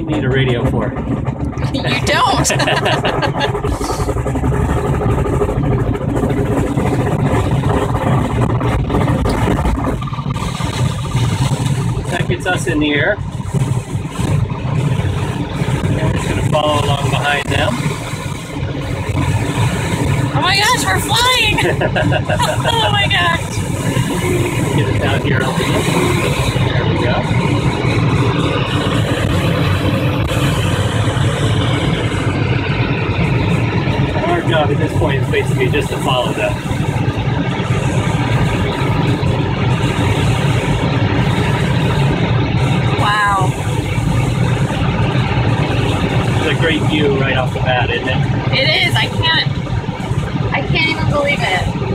don't need a radio for. You don't. That gets us in the air. And we're just going to follow along behind them. Oh my gosh, we're flying! Oh my gosh. Get it down here over here. There we go. Our job at this point is basically just to follow them. Wow. It's a great view right off the bat, isn't it? It is. I can't even believe it.